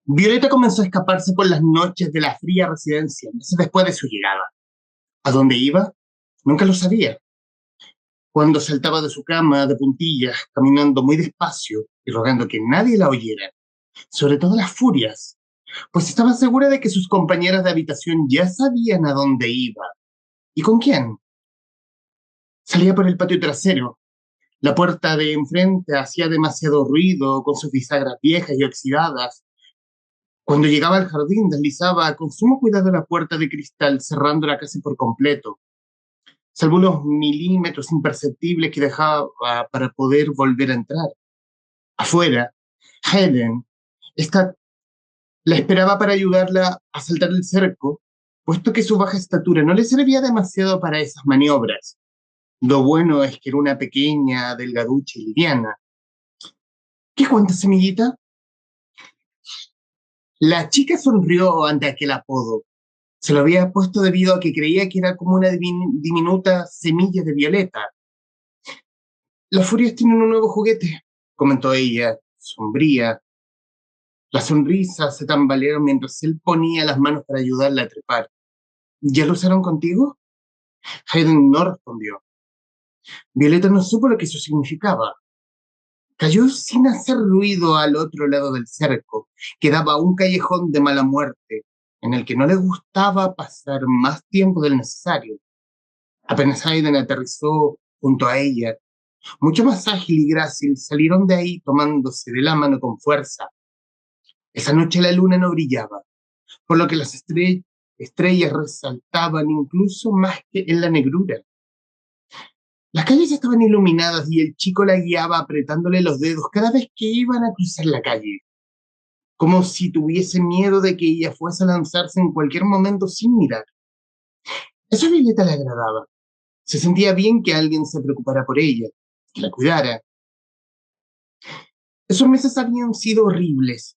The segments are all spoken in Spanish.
Violeta comenzó a escaparse por las noches de la fría residencia, meses después de su llegada. ¿A dónde iba? Nunca lo sabía. Cuando saltaba de su cama de puntillas, caminando muy despacio y rogando que nadie la oyera, sobre todo las furias, pues estaba segura de que sus compañeras de habitación ya sabían a dónde iba. ¿Y con quién? Salía por el patio trasero. La puerta de enfrente hacía demasiado ruido con sus bisagras viejas y oxidadas. Cuando llegaba al jardín, deslizaba con sumo cuidado la puerta de cristal, cerrándola casi por completo, salvo unos milímetros imperceptibles que dejaba para poder volver a entrar. Afuera, Helen esta, la esperaba para ayudarla a saltar el cerco, puesto que su baja estatura no le servía demasiado para esas maniobras. Lo bueno es que era una pequeña, delgaducha y liviana. ¿Qué cuenta, semillita? La chica sonrió ante aquel apodo. Se lo había puesto debido a que creía que era como una diminuta semilla de violeta. Las furias tienen un nuevo juguete, comentó ella, sombría. Las sonrisas se tambalearon mientras él ponía las manos para ayudarla a trepar. ¿Ya lo usaron contigo? Hayden no respondió. Violeta no supo lo que eso significaba. Cayó sin hacer ruido al otro lado del cerco, que daba a un callejón de mala muerte, en el que no le gustaba pasar más tiempo del necesario. Apenas Hayden aterrizó junto a ella, mucho más ágil y grácil, salieron de ahí tomándose de la mano con fuerza. Esa noche la luna no brillaba, por lo que las estrellas resaltaban incluso más que en la negrura. Las calles estaban iluminadas y el chico la guiaba apretándole los dedos cada vez que iban a cruzar la calle, como si tuviese miedo de que ella fuese a lanzarse en cualquier momento sin mirar. Eso a Violeta le agradaba. Se sentía bien que alguien se preocupara por ella, que la cuidara. Esos meses habían sido horribles.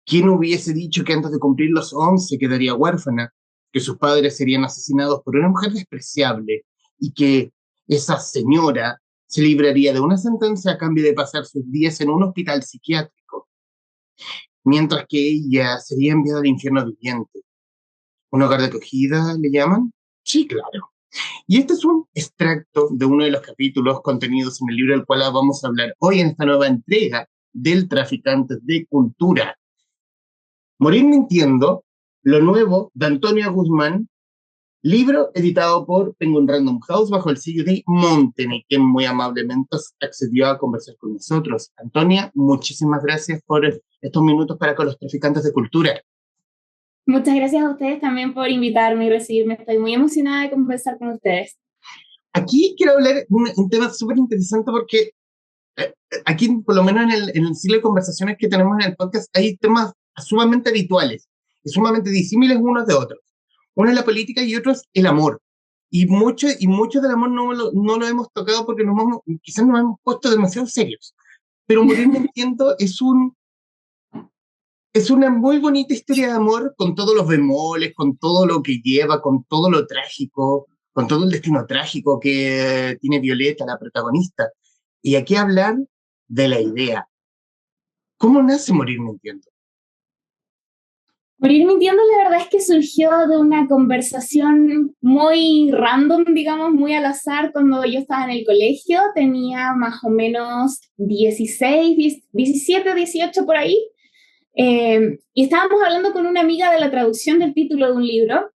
¿Quién hubiese dicho que antes de cumplir los 11 quedaría huérfana, que sus padres serían asesinados por una mujer despreciable y que esa señora se libraría de una sentencia a cambio de pasar sus días en un hospital psiquiátrico, mientras que ella sería enviada al infierno viviente? ¿Un hogar de acogida le llaman? Sí, claro. Y este es un extracto de uno de los capítulos contenidos en el libro del cual vamos a hablar hoy en esta nueva entrega del Traficante de Cultura. Morir mintiendo, lo nuevo de Antonia Guzmán, libro editado por Penguin Random House bajo el sello de Montenegro, que muy amablemente accedió a conversar con nosotros. Antonia, muchísimas gracias por estos minutos para con los traficantes de cultura. Muchas gracias a ustedes también por invitarme y recibirme. Estoy muy emocionada de conversar con ustedes. Aquí quiero hablar de un tema súper interesante porque aquí, por lo menos en el ciclo de conversaciones que tenemos en el podcast, hay temas sumamente habituales y sumamente disímiles unos de otros. Uno es la política y otro es el amor. Y mucho del amor no lo hemos tocado porque quizás nos hemos puesto demasiado serios. Pero Morir Mintiendo es una muy bonita historia de amor con todos los bemoles, con todo lo que lleva, con todo lo trágico, con todo el destino trágico que tiene Violeta, la protagonista. Y aquí hablan de la idea. ¿Cómo nace Morir Mintiendo? Morir mintiendo, la verdad es que surgió de una conversación muy random, digamos, muy al azar cuando yo estaba en el colegio. Tenía más o menos 16, 17, 18 por ahí. Y estábamos hablando con una amiga de la traducción del título de un libro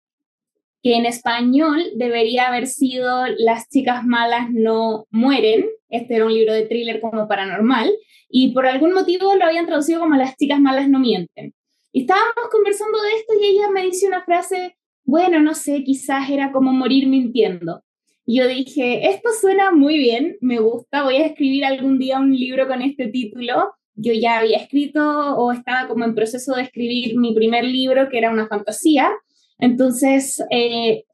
que en español debería haber sido Las chicas malas no mueren. Este era un libro de thriller como paranormal, y por algún motivo lo habían traducido como Las chicas malas no mienten. Y estábamos conversando de esto y ella me dice una frase, bueno, no sé, quizás era como morir mintiendo. Y yo dije, esto suena muy bien, me gusta, voy a escribir algún día un libro con este título. Yo ya había escrito o estaba como en proceso de escribir mi primer libro, que era una fantasía. Entonces,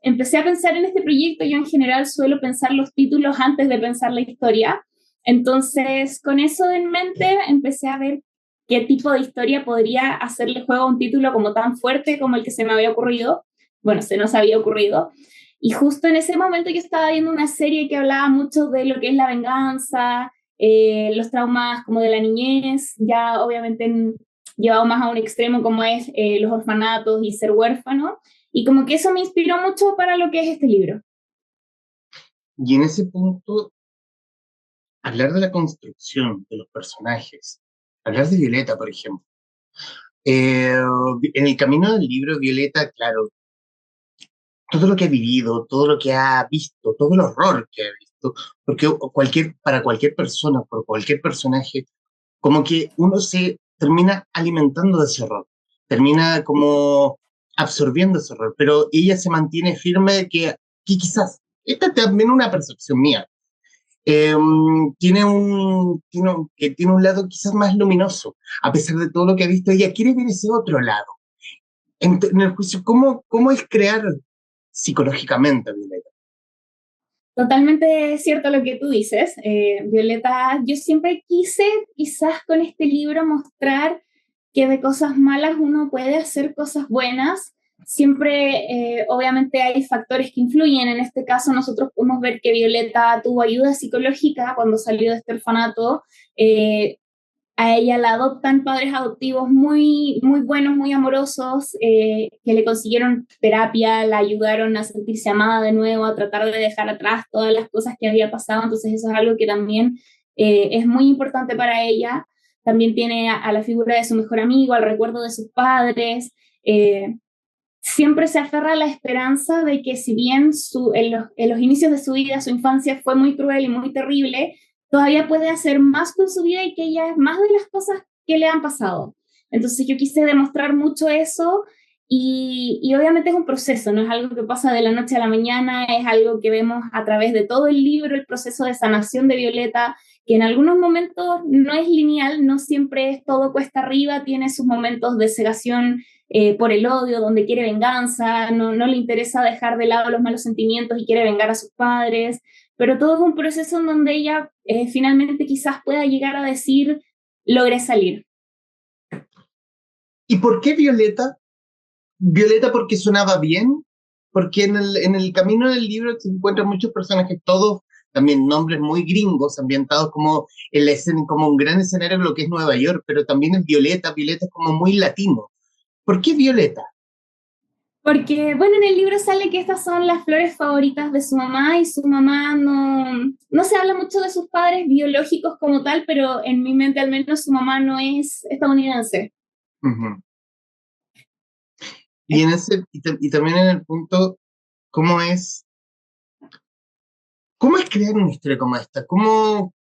empecé a pensar en este proyecto. Yo en general suelo pensar los títulos antes de pensar la historia. Entonces, con eso en mente, empecé a ver qué tipo de historia podría hacerle juego a un título como tan fuerte como el que se me había ocurrido. Bueno, se nos había ocurrido. Y justo en ese momento yo estaba viendo una serie que hablaba mucho de lo que es la venganza, los traumas como de la niñez. Ya obviamente llevado más a un extremo como es los orfanatos y ser huérfano, y como que eso me inspiró mucho para lo que es este libro. Y en ese punto, hablar de la construcción de los personajes, hablar de Violeta, por ejemplo. Eh, en el camino del libro, Violeta, claro, todo lo que ha vivido, todo lo que ha visto, todo el horror que ha visto, porque para cualquier persona, por cualquier personaje, como que uno se termina alimentando de ese horror, termina como absorbiendo ese horror, pero ella se mantiene firme de que quizás, esta también es una percepción mía, eh, tiene un lado quizás más luminoso, a pesar de todo lo que ha visto, ella quiere ver ese otro lado. En el juicio, ¿cómo es crear psicológicamente a Violeta? Totalmente cierto lo que tú dices, Violeta. Yo siempre quise, quizás con este libro, mostrar que de cosas malas uno puede hacer cosas buenas. Siempre, obviamente, hay factores que influyen. En este caso, nosotros podemos ver que Violeta tuvo ayuda psicológica cuando salió de este orfanato. Eh, a ella la adoptan padres adoptivos muy, muy buenos, muy amorosos, que le consiguieron terapia, la ayudaron a sentirse amada de nuevo, a tratar de dejar atrás todas las cosas que había pasado. Entonces eso es algo que también es muy importante para ella. También tiene a la figura de su mejor amigo, al recuerdo de sus padres. Siempre se aferra a la esperanza de que si bien en los inicios de su vida, su infancia fue muy cruel y muy terrible, todavía puede hacer más con su vida y que ella es más de las cosas que le han pasado. Entonces yo quise demostrar mucho eso y obviamente es un proceso, no es algo que pasa de la noche a la mañana, es algo que vemos a través de todo el libro, el proceso de sanación de Violeta, que en algunos momentos no es lineal, no siempre es todo cuesta arriba, tiene sus momentos de cegación por el odio, donde quiere venganza, no le interesa dejar de lado los malos sentimientos y quiere vengar a sus padres, pero todo es un proceso en donde ella finalmente quizás pueda llegar a decir, logré salir. ¿Y por qué Violeta? Violeta porque sonaba bien, porque en el camino del libro se encuentran muchos personajes, todos también nombres muy gringos, ambientados como, como un gran escenario de lo que es Nueva York, pero también es Violeta, Violeta es como muy latino. ¿Por qué Violeta? Porque, bueno, en el libro sale que estas son las flores favoritas de su mamá y su mamá no se habla mucho de sus padres biológicos como tal, pero en mi mente al menos su mamá no es estadounidense. Ujú. Y, y también en el punto, ¿cómo es, ¿cómo es crear una historia como esta? ¿Cómo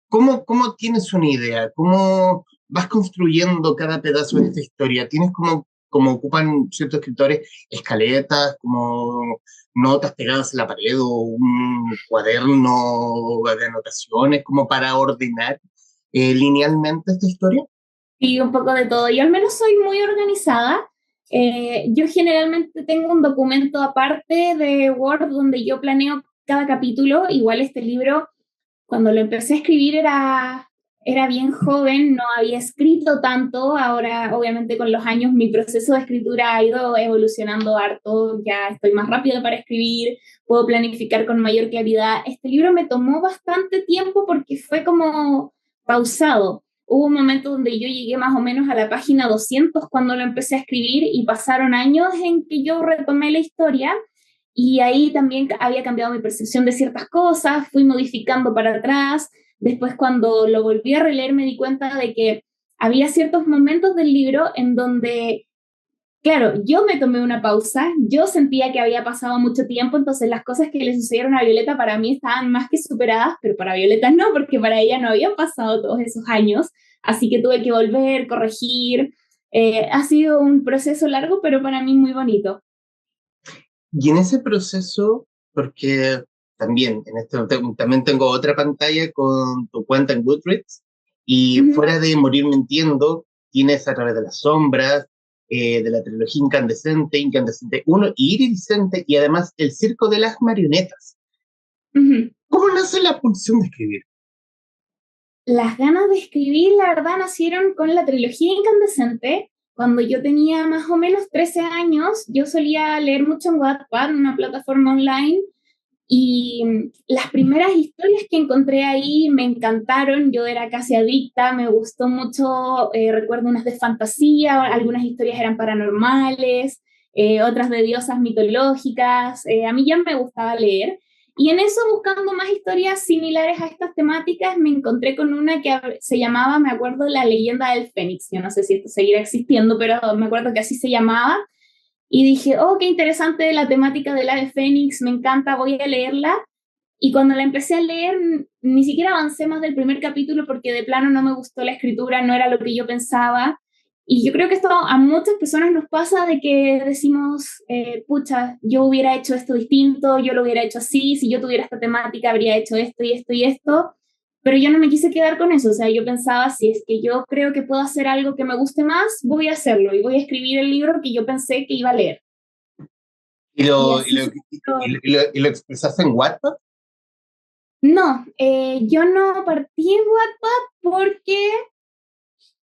tienes una idea? ¿Cómo vas construyendo cada pedazo de esta historia? ¿Tienes como ocupan ciertos escritores escaletas, como notas pegadas en la pared o un cuaderno de anotaciones como para ordenar linealmente esta historia? Y un poco de todo. Yo al menos soy muy organizada. Yo generalmente tengo un documento aparte de Word donde yo planeo cada capítulo. Igual este libro, cuando lo empecé a escribir era bien joven, no había escrito tanto. Ahora, obviamente, con los años mi proceso de escritura ha ido evolucionando harto. Ya estoy más rápida para escribir, puedo planificar con mayor claridad. Este libro me tomó bastante tiempo porque fue como pausado. Hubo un momento donde yo llegué más o menos a la página 200 cuando lo empecé a escribir y pasaron años en que yo retomé la historia y ahí también había cambiado mi percepción de ciertas cosas, fui modificando para atrás. Después cuando lo volví a releer me di cuenta de que había ciertos momentos del libro en donde, claro, yo me tomé una pausa, yo sentía que había pasado mucho tiempo, entonces las cosas que le sucedieron a Violeta para mí estaban más que superadas, pero para Violeta no, porque para ella no habían pasado todos esos años, así que tuve que volver, corregir. Ha sido un proceso largo, pero para mí muy bonito. Y en ese proceso, porque también, también tengo otra pantalla con tu cuenta en Goodreads, y Uh -huh. fuera de Morir Mintiendo, tienes A través de las sombras, de la trilogía Incandescente, Incandescente uno y Iridiscente, y además El Circo de las Marionetas. Uh -huh. ¿Cómo nace la pulsión de escribir? Las ganas de escribir, la verdad, nacieron con la trilogía Incandescente. Cuando yo tenía más o menos 13 años, yo solía leer mucho en Wattpad, una plataforma online, Y las primeras historias que encontré ahí me encantaron, yo era casi adicta, me gustó mucho, recuerdo unas de fantasía, algunas historias eran paranormales, otras de diosas mitológicas, a mí ya me gustaba leer. Y en eso, buscando más historias similares a estas temáticas, me encontré con una que se llamaba, me acuerdo, La leyenda del Fénix. Yo no sé si esto seguirá existiendo, pero me acuerdo que así se llamaba. Y dije, oh, qué interesante la temática del ave fénix, me encanta, voy a leerla. Y cuando la empecé a leer, ni siquiera avancé más del primer capítulo porque de plano no me gustó la escritura, no era lo que yo pensaba. Y yo creo que esto a muchas personas nos pasa de que decimos, pucha, yo hubiera hecho esto distinto, yo lo hubiera hecho así, si yo tuviera esta temática habría hecho esto y esto y esto. Pero yo no me quise quedar con eso, o sea, yo pensaba, si es que yo creo que puedo hacer algo que me guste más, voy a hacerlo y voy a escribir el libro que yo pensé que iba a leer. ¿Y Y lo, y así lo, y lo expresaste en Wattpad? No, yo no partí en Wattpad porque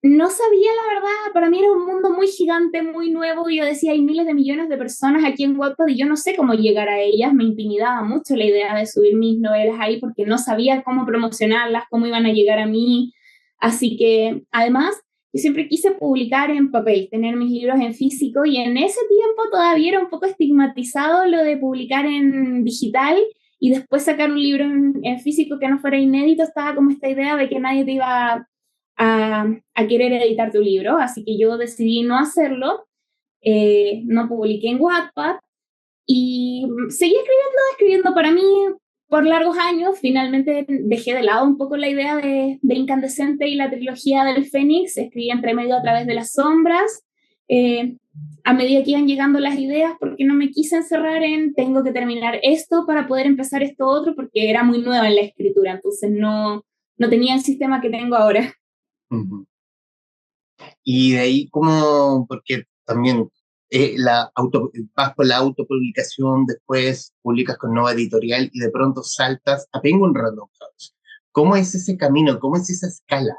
no sabía la verdad, para mí era un mundo muy gigante, muy nuevo, y yo decía, hay miles de millones de personas aquí en Wattpad y yo no sé cómo llegar a ellas, me intimidaba mucho la idea de subir mis novelas ahí porque no sabía cómo promocionarlas, cómo iban a llegar a mí, así que además yo siempre quise publicar en papel, tener mis libros en físico y en ese tiempo todavía era un poco estigmatizado lo de publicar en digital y después sacar un libro en físico que no fuera inédito, estaba como esta idea de que nadie te iba a querer editar tu libro, así que yo decidí no hacerlo, no publiqué en Wattpad y seguí escribiendo para mí por largos años. Finalmente dejé de lado un poco la idea de Incandescente y la trilogía del Fénix, escribí entre medio a través de las sombras, eh, a medida que iban llegando las ideas, porque no me quise encerrar en tengo que terminar esto para poder empezar esto otro, porque era muy nueva en la escritura, entonces no tenía el sistema que tengo ahora. Ujú. Y de ahí, como, porque también vas por la autopublicación, después publicas con Nova Editorial y de pronto saltas a Penguin Random House. ¿Cómo es ese camino? ¿Cómo es esa escala?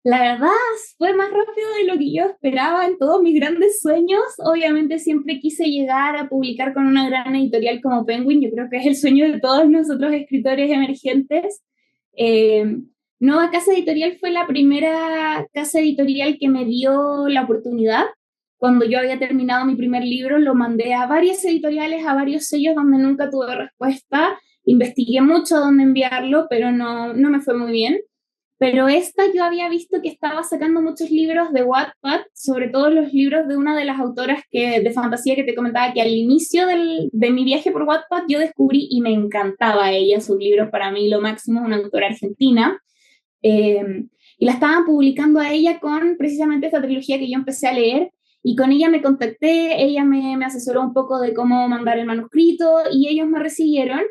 La verdad fue más rápido de lo que yo esperaba en todos mis grandes sueños. Obviamente siempre quise llegar a publicar con una gran editorial como Penguin. Yo creo que es el sueño de todos nosotros escritores emergentes. Eh, Nova Casa Editorial fue la primera casa editorial que me dio la oportunidad. Cuando yo había terminado mi primer libro, lo mandé a varias editoriales, a varios sellos donde nunca tuve respuesta. Investigué mucho dónde enviarlo, pero no me fue muy bien. Pero esta yo había visto que estaba sacando muchos libros de Wattpad, sobre todo los libros de una de las autoras de fantasía que te comentaba, que al inicio de mi viaje por Wattpad yo descubrí y me encantaba ella, sus libros para mí lo máximo, es una autora argentina. eh, y la estaban publicando a ella con precisamente esta trilogía que yo empecé a leer, y con ella me contacté, ella me asesoró un poco de cómo mandar el manuscrito y ellos me recibieron.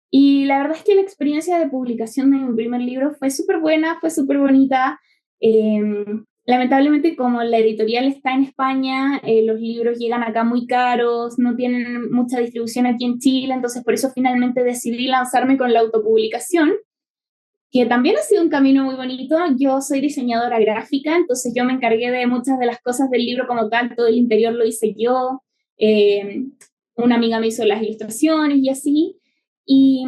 Y la verdad es que la experiencia de publicación de mi primer libro fue súper buena, fue súper bonita. Eh, Lamentablemente, como la editorial está en España, los libros llegan acá muy caros, no tienen mucha distribución aquí en Chile, entonces por eso finalmente decidí lanzarme con la autopublicación, que también ha sido un camino muy bonito. Yo soy diseñadora gráfica, entonces yo me encargué de muchas de las cosas del libro como tal, todo el interior lo hice yo, eh, una amiga me hizo las ilustraciones y así, y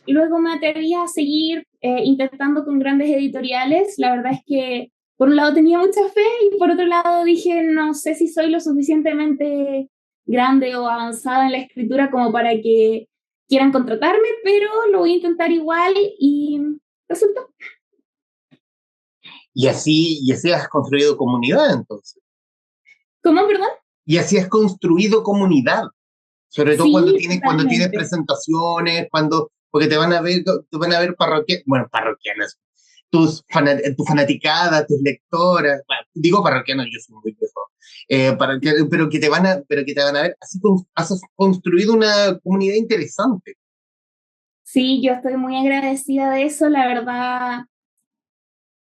luego me atreví a seguir intentando con grandes editoriales. La verdad es que por un lado tenía mucha fe y por otro lado dije, no sé si soy lo suficientemente grande o avanzada en la escritura como para que quieran contratarme, pero lo voy a intentar igual y resultó. Y así has construido comunidad, entonces. ¿Cómo, perdón? Y así has construido comunidad. Sobre todo Sí, cuando tienes totalmente. presentaciones, porque te van a ver bueno, parroquianas, tu fanaticada, tus lectoras, bueno, digo parroquianos, yo soy muy viejo, pero que te van a ver, así has construido una comunidad interesante. Sí, yo estoy muy agradecida de eso, la verdad.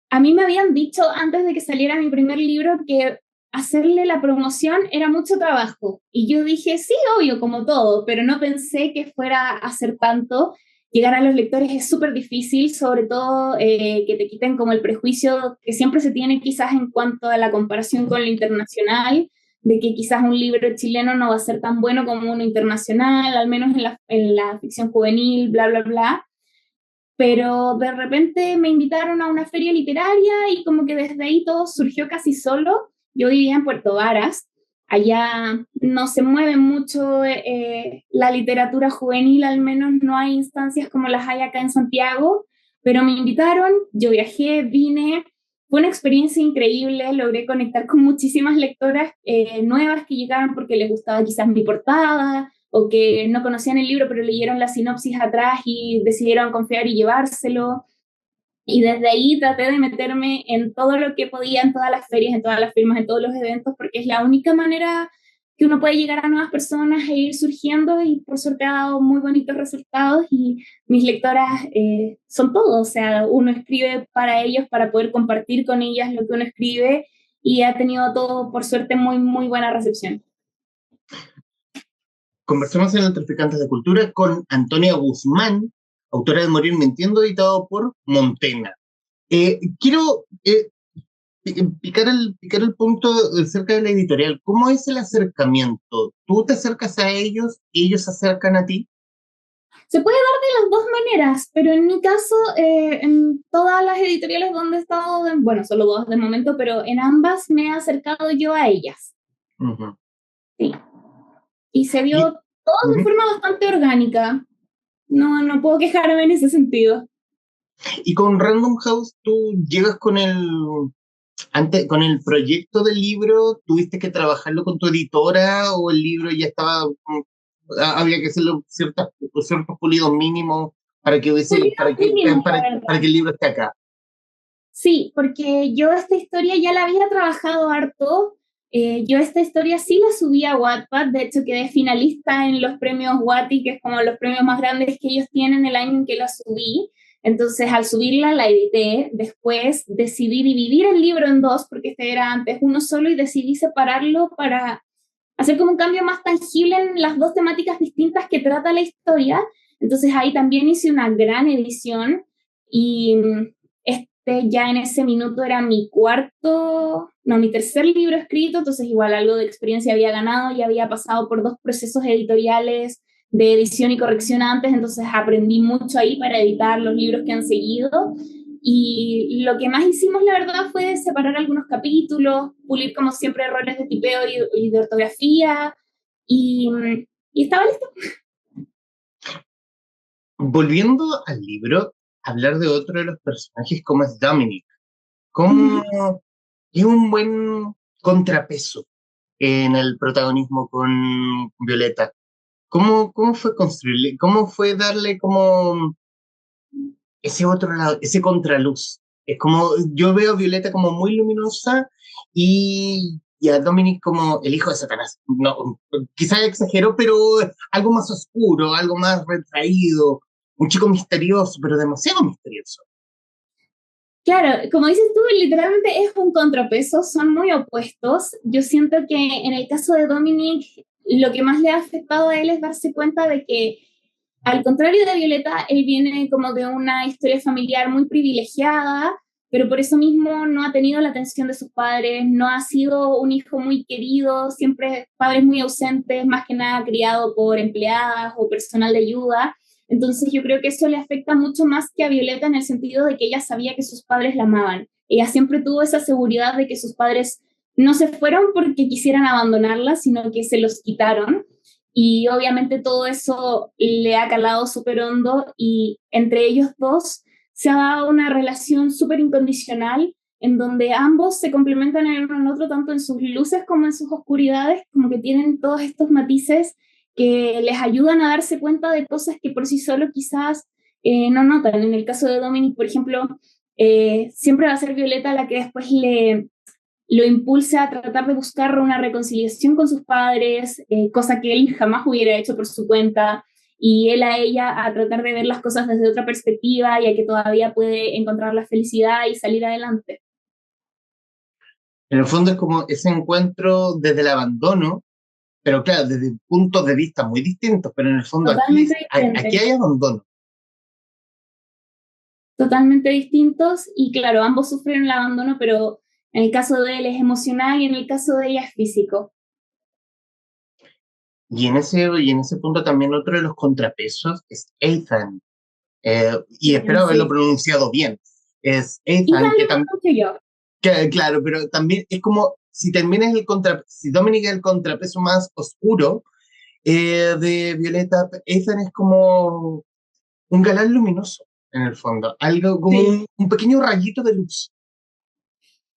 A mí me habían dicho antes de que saliera mi primer libro que hacerle la promoción era mucho trabajo. Y yo dije, sí, obvio, como todo, pero no pensé que fuera a hacer tanto. Llegar a los lectores es súper difícil, sobre todo que te quiten como el prejuicio que siempre se tiene quizás en cuanto a la comparación con lo internacional. de que quizás un libro chileno no va a ser tan bueno como uno internacional, al menos en la ficción juvenil, bla, bla, bla. Pero de repente me invitaron a una feria literaria y como que desde ahí todo surgió casi solo. Yo vivía en Puerto Varas, allá no se mueve mucho la literatura juvenil, al menos no hay instancias como las hay acá en Santiago, pero me invitaron, yo viajé, vine, fue una experiencia increíble, logré conectar con muchísimas lectoras nuevas que llegaron porque les gustaba quizás mi portada o que no conocían el libro pero leyeron la sinopsis atrás y decidieron confiar y llevárselo. Y desde ahí traté de meterme en todo lo que podía, en todas las ferias, en todas las firmas, en todos los eventos, porque es la única manera que uno puede llegar a nuevas personas e ir surgiendo y por suerte ha dado muy bonitos resultados y mis lectoras son todo, o sea, uno escribe para ellos para poder compartir con ellas lo que uno escribe y ha tenido todo por suerte muy, muy buena recepción. Conversamos en el Traficantes de Cultura con Antonia Guzmán, autora de Morir Mintiendo, editado por Montena. Quiero picar el punto cerca de la editorial. ¿Cómo es el acercamiento? ¿Tú te acercas a ellos se acercan a ti? Se puede dar de las dos maneras, pero en mi caso, en todas las editoriales donde he estado, bueno, solo dos de momento, pero en ambas me he acercado yo a ellas. Uh-huh. Sí. Y se dio Y, todo de uh-huh. forma bastante orgánica. No, no puedo quejarme en ese sentido. Y con Random House, tú llegas con el proyecto del libro, ¿tuviste que trabajarlo con tu editora o el libro ya estaba, había que hacerlo ciertos pulidos mínimos para que hubiese, Pulidos mínimos, la para verdad. que el libro esté acá? Sí, porque yo esta historia ya la había trabajado harto. Yo esta historia sí la subí a Wattpad, de hecho quedé finalista en los premios Watty, que es como los premios más grandes que ellos tienen el año en que la subí. Entonces al subirla la edité, después decidí dividir el libro en dos, porque este era antes uno solo, y decidí separarlo para hacer como un cambio más tangible en las dos temáticas distintas que trata la historia. Entonces ahí también hice una gran edición y ya en ese minuto era mi cuarto, no, mi tercer libro escrito, entonces igual algo de experiencia había ganado y había pasado por dos procesos editoriales de edición y corrección antes, entonces aprendí mucho ahí para editar los libros que han seguido. Y lo que más hicimos, la verdad, fue separar algunos capítulos, pulir como siempre errores de tipeo y de ortografía, y, y estaba listo. Volviendo al libro, hablar de otro de los personajes como es Dominic, como es un buen contrapeso en el protagonismo con Violeta. ¿Cómo fue construirle, cómo fue darle como ese otro lado, ese contraluz? Es como, yo veo a Violeta como muy luminosa y a Dominic como el hijo de Satanás. No, quizás exagero, pero algo más oscuro, algo más retraído, un chico misterioso, pero demasiado misterioso. Claro, como dices tú, literalmente es un contrapeso, son muy opuestos. Yo siento que en el caso de Dominic, lo que más le ha afectado a él es darse cuenta de que, al contrario de Violeta, él viene como de una historia familiar muy privilegiada, pero por eso mismo no ha tenido la atención de sus padres, no ha sido un hijo muy querido, siempre padres muy ausentes, más que nada criado por empleadas o personal de ayuda. Entonces yo creo que eso le afecta mucho más que a Violeta en el sentido de que ella sabía que sus padres la amaban. Ella siempre tuvo esa seguridad de que sus padres no se fueron porque quisieran abandonarla, sino que se los quitaron. Y obviamente todo eso le ha calado súper hondo y entre ellos dos se ha dado una relación súper incondicional en donde ambos se complementan el uno en otro tanto en sus luces como en sus oscuridades, como que tienen todos estos matices que les ayudan a darse cuenta de cosas que por sí solo quizás no notan. En el caso de Dominic, por ejemplo, siempre va a ser Violeta la que después lo impulsa a tratar de buscar una reconciliación con sus padres, cosa que él jamás hubiera hecho por su cuenta, y él a ella a tratar de ver las cosas desde otra perspectiva y a que todavía puede encontrar la felicidad y salir adelante. En el fondo es como ese encuentro desde el abandono, pero claro, desde puntos de vista muy distintos, pero en el fondo Totalmente aquí diferente. hay abandono. Totalmente distintos y claro, ambos sufrieron el abandono, pero en el caso de él es emocional y en el caso de ella es físico. Y en ese punto también otro de los contrapesos es Ethan, y espero haberlo Sí. pronunciado bien. Es Ethan Ethan, lo conozco yo. claro, pero también es como si también es si Dominic es el contrapeso más oscuro de Violeta, Ethan es como un galán luminoso en el fondo, algo como Sí. un pequeño rayito de luz.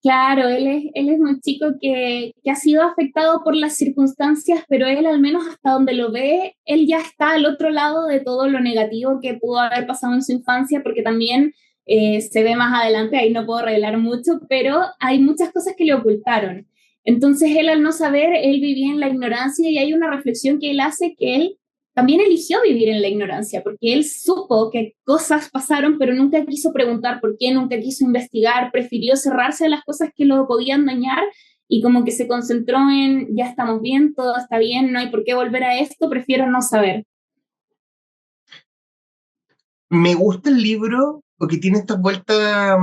Claro, él es un chico que ha sido afectado por las circunstancias, pero él al menos hasta donde lo ve, él ya está al otro lado de todo lo negativo que pudo haber pasado en su infancia, porque también se ve más adelante, ahí no puedo revelar mucho, pero hay muchas cosas que le ocultaron. Entonces él al no saber, él vivía en la ignorancia y hay una reflexión que él hace que él también eligió vivir en la ignorancia, porque él supo que cosas pasaron, pero nunca quiso preguntar por qué, nunca quiso investigar, prefirió cerrarse a las cosas que lo podían dañar y como que se concentró en, ya estamos bien, todo está bien, no hay por qué volver a esto, prefiero no saber. Me gusta el libro porque tiene estas vueltas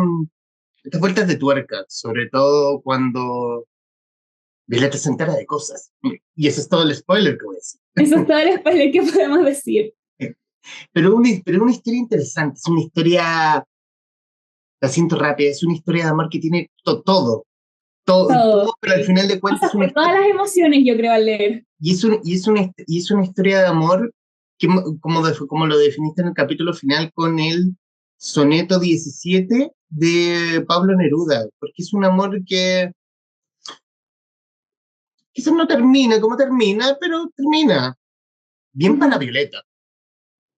de tuerca, sobre todo cuando Violeta se entera de cosas. Y ese es todo el spoiler que voy a decir. Eso es todo el spoiler que podemos decir. Pero una historia interesante, es una historia, la siento rápida, es una historia de amor que tiene Todo. todo, pero al final de cuentas Pasas es una por todas las emociones, yo creo, al leer. y es una historia de amor que, como lo definiste en el capítulo final con el soneto 17 de Pablo Neruda, porque es un amor que quizás no termina como termina, pero termina bien para Ujú. Violeta.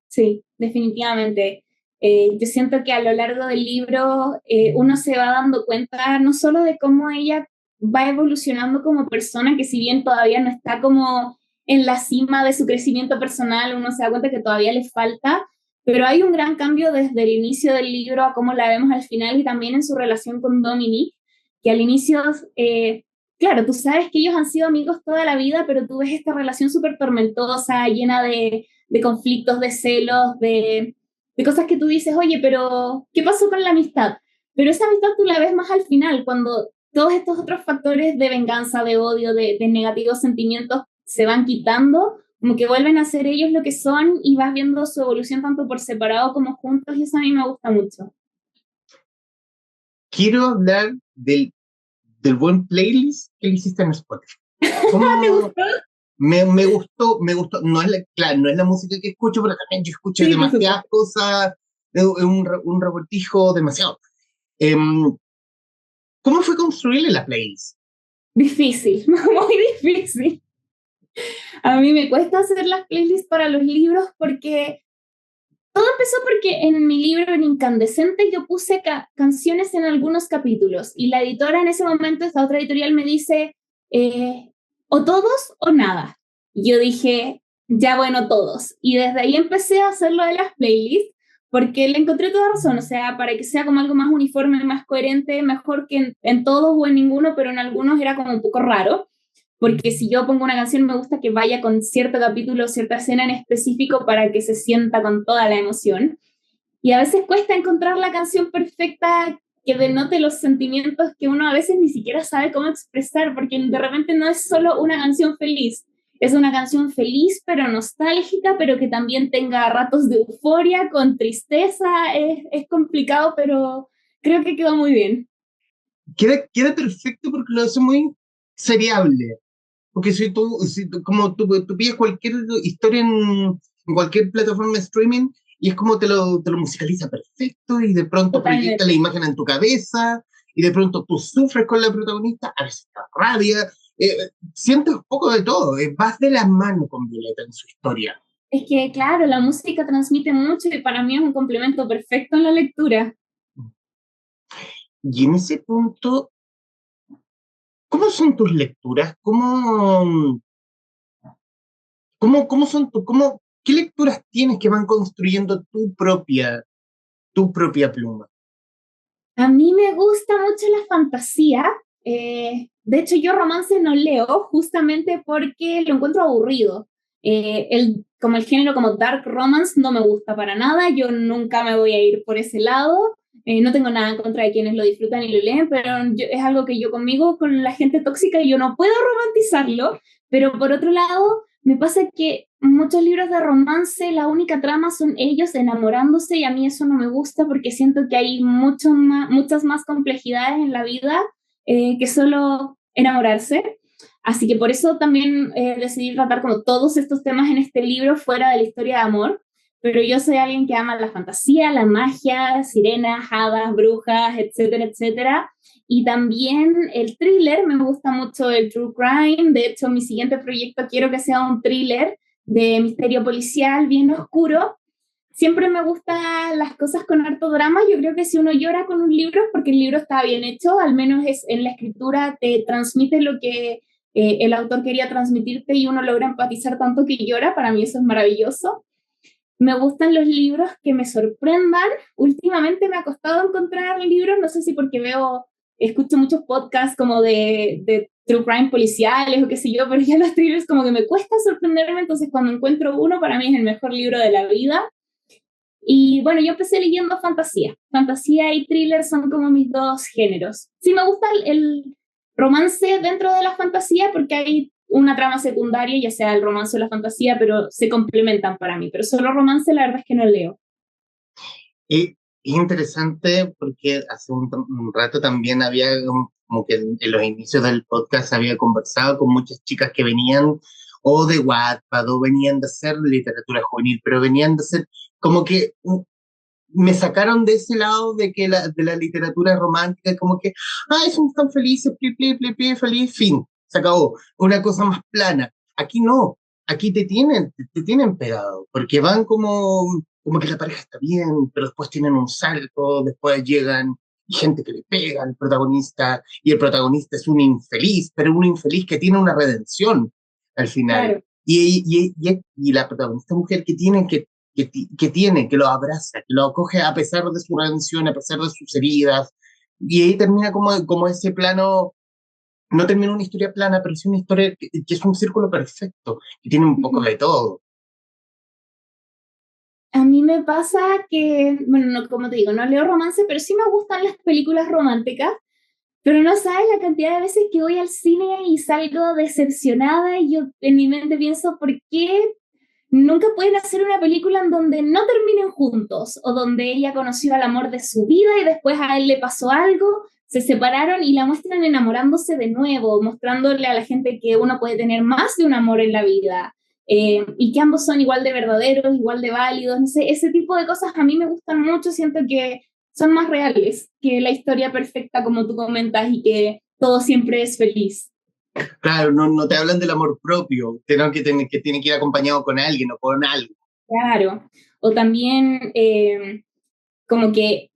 Sí, definitivamente. Yo siento que a lo largo del libro uno se va dando cuenta no solo de cómo ella va evolucionando como persona, que si bien todavía no está como en la cima de su crecimiento personal, uno se da cuenta que todavía le falta, pero hay un gran cambio desde el inicio del libro a cómo la vemos al final y también en su relación con Dominique, que al inicio, claro, tú sabes que ellos han sido amigos toda la vida, pero tú ves esta relación súper tormentosa, llena de conflictos, de celos, de cosas que tú dices, oye, pero ¿qué pasó con la amistad? Pero esa amistad tú la ves más al final, cuando todos estos otros factores de venganza, de odio, de negativos sentimientos se van quitando, como que vuelven a ser ellos lo que son y vas viendo su evolución tanto por separado como juntos y eso a mí me gusta mucho. Quiero hablar del buen playlist que le hiciste en Spotify. ¿Te ¿Cómo gustó? me gustó, no es claro, no es la música que escucho, pero también yo escucho Sí, por demasiadas supuesto. cosas, un revoltijo demasiado. Em, ¿Cómo fue construirle la playlist? Difícil, muy difícil. A mí me cuesta hacer las playlists para los libros porque todo empezó porque en mi libro en Incandescente yo puse canciones en algunos capítulos y la editora en ese momento, esta otra editorial, me dice o todos o nada. Y yo dije, ya bueno, todos. Y desde ahí empecé a hacer lo de las playlists porque le encontré toda razón, o sea, para que sea como algo más uniforme, más coherente, mejor que en todos o en ninguno, pero en algunos era como un poco raro porque si yo pongo una canción me gusta que vaya con cierto capítulo, cierta escena en específico para que se sienta con toda la emoción. Y a veces cuesta encontrar la canción perfecta que denote los sentimientos que uno a veces ni siquiera sabe cómo expresar, porque de repente no es solo una canción feliz, es una canción feliz pero nostálgica, pero que también tenga ratos de euforia, con tristeza, es complicado, pero creo que quedó muy bien. Queda perfecto porque lo hace muy seriable. Porque como tú pides cualquier historia en cualquier plataforma de streaming y es como te lo musicaliza perfecto y de pronto proyecta la Totalmente. imagen en tu cabeza y de pronto tú sufres con la protagonista, a veces te rabia, sientes un poco de todo, vas de la mano con Violeta en su historia. Es que, claro, la música transmite mucho y para mí es un complemento perfecto en la lectura. Y en ese punto, ¿cómo son tus lecturas? ¿Cómo son qué lecturas tienes que van construyendo tu propia pluma? A mí me gusta mucho la fantasía. De hecho, yo romance no leo justamente porque lo encuentro aburrido. Como el género como dark romance no me gusta para nada. Yo nunca me voy a ir por ese lado. No tengo nada en contra de quienes lo disfrutan y lo leen, pero es algo que yo conmigo, con la gente tóxica, yo no puedo romantizarlo. Pero por otro lado, Me pasa que muchos libros de romance, la única trama son ellos enamorándose y a mí eso no me gusta porque siento que hay muchas más complejidades en la vida que solo enamorarse. Así que por eso también decidí tratar como todos estos temas en este libro fuera de la historia de amor. Pero yo soy alguien que ama la fantasía, la magia, sirenas, hadas, brujas, etcétera, etcétera. Y también el thriller, me gusta mucho el true crime. De hecho, mi siguiente proyecto quiero que sea un thriller de misterio policial bien oscuro. Siempre me gustan las cosas con harto drama. Yo creo que si uno llora con un libro es porque el libro está bien hecho, al menos es en la escritura te transmite lo que el autor quería transmitirte y uno logra empatizar tanto que llora. Para mí eso es maravilloso. Me gustan los libros que me sorprendan. Últimamente me ha costado encontrar libros, no sé si porque escucho muchos podcasts como de true crime policiales o qué sé yo, pero ya los thrillers como que me cuesta sorprenderme, entonces cuando encuentro uno para mí es el mejor libro de la vida. Y bueno, yo empecé leyendo fantasía. Fantasía y thriller son como mis dos géneros. Sí me gusta el romance dentro de la fantasía porque hay una trama secundaria, ya sea el romance o la fantasía, pero se complementan para mí. Pero solo romance, la verdad es que no leo. Y es interesante porque hace un rato también había como que en los inicios del podcast había conversado con muchas chicas que venían o de Wattpad o venían de hacer literatura juvenil, pero venían de hacer como que me sacaron de ese lado de que de la literatura romántica, como que, ay, son tan felices, pli, pli, pli, pli, feliz, fin, se acabó. Una cosa más plana. Aquí no, aquí te tienen pegado, porque van como que la pareja está bien, pero después tienen un salto, después llegan y gente que le pega al protagonista, y el protagonista es un infeliz, pero un infeliz que tiene una redención al final. Claro. Y la protagonista mujer que tiene, que lo abraza, que lo acoge a pesar de su redención, a pesar de sus heridas. Y ahí termina como ese plano, no termina una historia plana, pero sí una historia que es un círculo perfecto, que tiene un poco de todo. A mí me pasa que, bueno, no, como te digo, no leo romance, pero sí me gustan las películas románticas. Pero no sabes la cantidad de veces que voy al cine y salgo decepcionada y yo en mi mente pienso, ¿por qué nunca pueden hacer una película en donde no terminen juntos o donde ella conoció al amor de su vida y después a él le pasó algo, se separaron y la muestran enamorándose de nuevo, mostrándole a la gente que uno puede tener más de un amor en la vida y que ambos son igual de verdaderos, igual de válidos, no sé, ese tipo de cosas a mí me gustan mucho, siento que son más reales que la historia perfecta como tú comentas y que todo siempre es feliz. Claro, no te hablan del amor propio, que tiene que ir acompañado con alguien o con algo. Claro. O también como que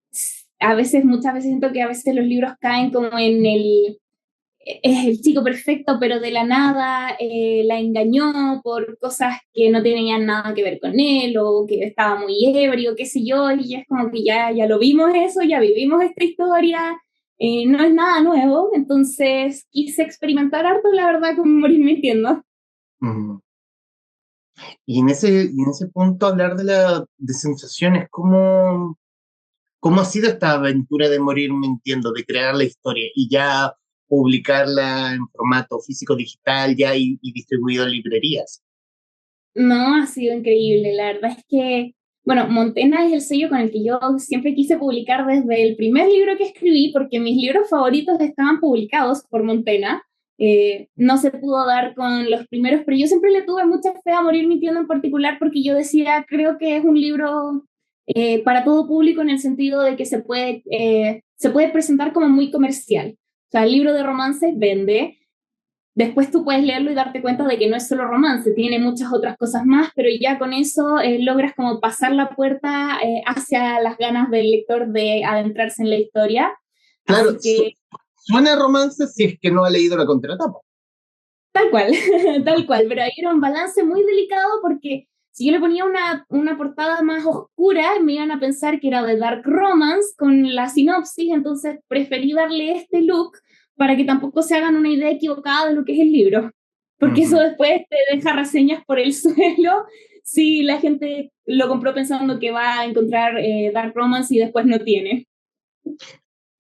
a veces, muchas veces siento que a veces los libros caen como en es el chico perfecto, pero de la nada la engañó por cosas que no tenían nada que ver con él o que estaba muy ebrio, qué sé yo, y es como que ya lo vimos eso, ya vivimos esta historia, no es nada nuevo, entonces quise experimentar harto, la verdad, con Morir Mintiendo. Ujú. Y en ese punto hablar de sensaciones, ¿cómo ha sido esta aventura de morir mintiendo, de crear la historia y ya publicarla en formato físico digital ya y distribuido en librerías? No, ha sido increíble. La verdad es que, bueno, Montena es el sello con el que yo siempre quise publicar desde el primer libro que escribí, porque mis libros favoritos estaban publicados por Montena. No se pudo dar con los primeros, pero yo siempre le tuve mucha fe a Morir Mintiendo en particular, porque yo decía, creo que es un libro para todo público en el sentido de que se puede presentar como muy comercial. O sea, el libro de romance vende, después tú puedes leerlo y darte cuenta de que no es solo romance, tiene muchas otras cosas más, pero ya con eso logras como pasar la puerta hacia las ganas del lector de adentrarse en la historia. Claro, Así que suena a romance si es que no ha leído la contratapa. tal cual, tal cual, pero ahí era un balance muy delicado porque si yo le ponía una portada más oscura, me iban a pensar que era de Dark Romance con la sinopsis, entonces preferí darle este look para que tampoco se hagan una idea equivocada de lo que es el libro, porque eso Ujú. después te deja reseñas por el suelo si la gente lo compró pensando que va a encontrar Dark Romance y después no tiene.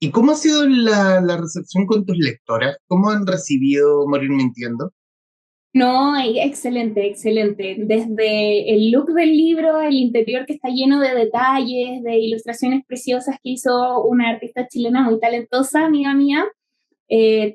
¿Y cómo ha sido la recepción con tus lectoras? ¿Cómo han recibido Morir Mintiendo? No, excelente, excelente. Desde el look del libro, el interior que está lleno de detalles, de ilustraciones preciosas que hizo una artista chilena muy talentosa, amiga mía.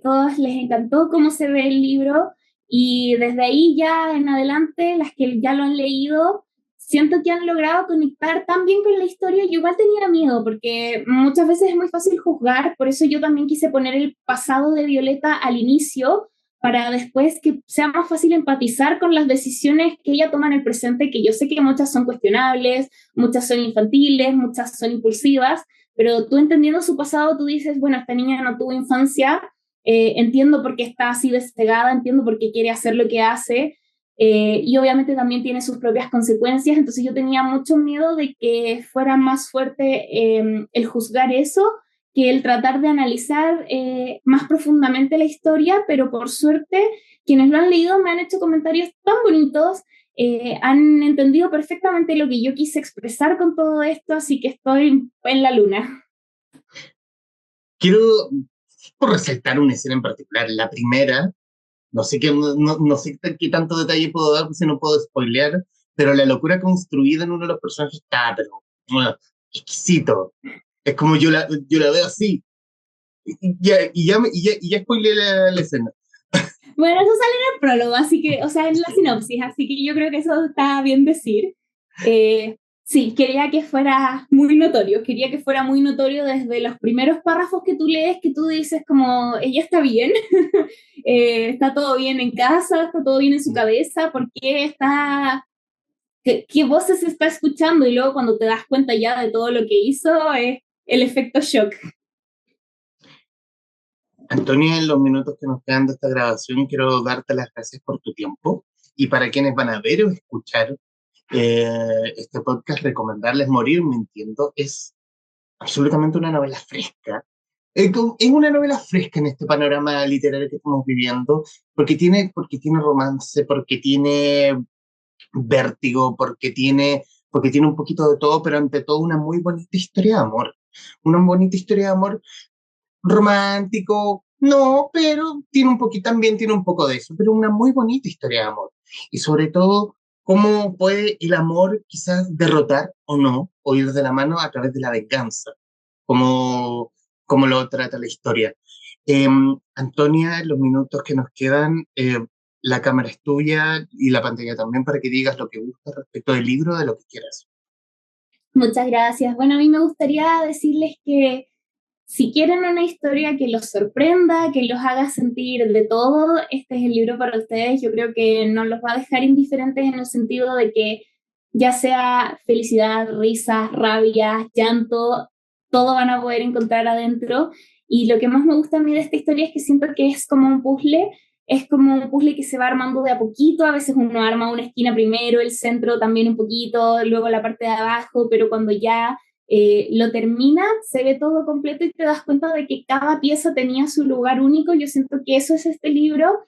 Todos les encantó cómo se ve el libro y desde ahí ya en adelante, las que ya lo han leído, siento que han logrado conectar tan bien con la historia. Yo igual tenía miedo porque muchas veces es muy fácil juzgar, por eso yo también quise poner el pasado de Violeta al inicio para después que sea más fácil empatizar con las decisiones que ella toma en el presente, que yo sé que muchas son cuestionables, muchas son infantiles, muchas son impulsivas, pero tú entendiendo su pasado, tú dices, bueno, esta niña no tuvo infancia, entiendo por qué está así despegada, entiendo por qué quiere hacer lo que hace, y obviamente también tiene sus propias consecuencias, entonces yo tenía mucho miedo de que fuera más fuerte el juzgar eso que el tratar de analizar más profundamente la historia, pero por suerte quienes lo han leído me han hecho comentarios tan bonitos, han entendido perfectamente lo que yo quise expresar con todo esto, así que estoy en la luna. Quiero por resaltar una escena en particular, la primera, no sé qué tanto detalle puedo dar, pues si no puedo spoilear, pero la locura construida en uno de los personajes está, pero bueno, exquisito. Es como yo la veo así. Y ya spoileé la escena. Bueno, eso sale en el prólogo, así que, o sea, en la sinopsis, así que yo creo que eso está bien decir. Sí, quería que fuera muy notorio, quería que fuera muy notorio desde los primeros párrafos que tú lees, que tú dices como, ella está bien, está todo bien en casa, está todo bien en su cabeza, ¿por qué está, qué voces está escuchando? Y luego cuando te das cuenta ya de todo lo que hizo, es el efecto shock. Antonio, en los minutos que nos quedan de esta grabación, quiero darte las gracias por tu tiempo. Y para quienes van a ver o escuchar este podcast, recomendarles Morir Mintiendo. Es absolutamente una novela fresca. Es una novela fresca en este panorama literario que estamos viviendo, porque tiene romance, porque tiene vértigo, porque tiene un poquito de todo, pero ante todo una muy bonita historia de amor. Una bonita historia de amor romántico, no, pero tiene un poquito, también tiene un poco de eso, pero una muy bonita historia de amor. Y sobre todo, cómo puede el amor quizás derrotar o no, o ir de la mano a través de la venganza, como, como lo trata la historia. Eh, Antonia, los minutos que nos quedan, la cámara es tuya y la pantalla también para que digas lo que gustas respecto del libro, de lo que quieras. Muchas gracias. Bueno, a mí me gustaría decirles que si quieren una historia que los sorprenda, que los haga sentir de todo, este es el libro para ustedes. Yo creo que no los va a dejar indiferentes en el sentido de que ya sea felicidad, risas, rabia, llanto, todo van a poder encontrar adentro. Y lo que más me gusta a mí de esta historia es que siento que es como un puzzle que se va armando de a poquito. A veces uno arma una esquina primero, el centro también un poquito, luego la parte de abajo, pero cuando ya lo termina, se ve todo completo y te das cuenta de que cada pieza tenía su lugar único. Yo siento que eso es este libro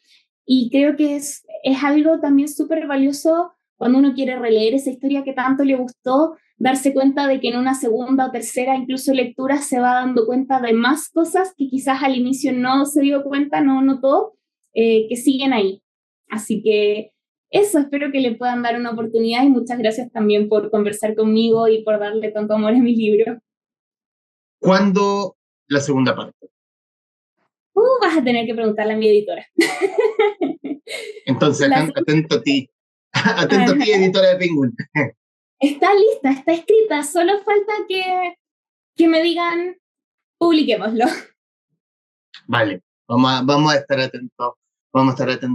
y creo que es algo también súper valioso cuando uno quiere releer esa historia que tanto le gustó, darse cuenta de que en una segunda o tercera incluso lectura se va dando cuenta de más cosas que quizás al inicio no se dio cuenta, no notó, que siguen ahí. Así que eso, espero que le puedan dar una oportunidad y muchas gracias también por conversar conmigo y por darle tanto amor a mis libros. ¿Cuándo la segunda parte? Vas a tener que preguntarle a mi editora. Entonces, La, atento a ti. Atento a ti, ajá, editora de Penguin. está lista, está escrita, solo falta que me digan, publiquémoslo. Vale, vamos a estar atentos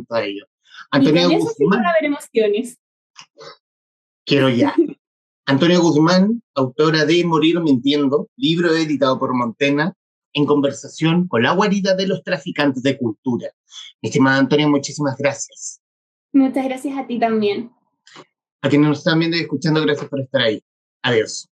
a ello. Y Antonio con eso sí que va a Guzmán, haber emociones. quiero ya. Antonio Guzmán, autora de Morir Mintiendo, libro editado por Montena, en conversación con la guarida de los traficantes de cultura. Mi estimada Antonio, muchísimas gracias. Muchas gracias a ti también. A quienes nos están viendo y escuchando, gracias por estar ahí. Adiós.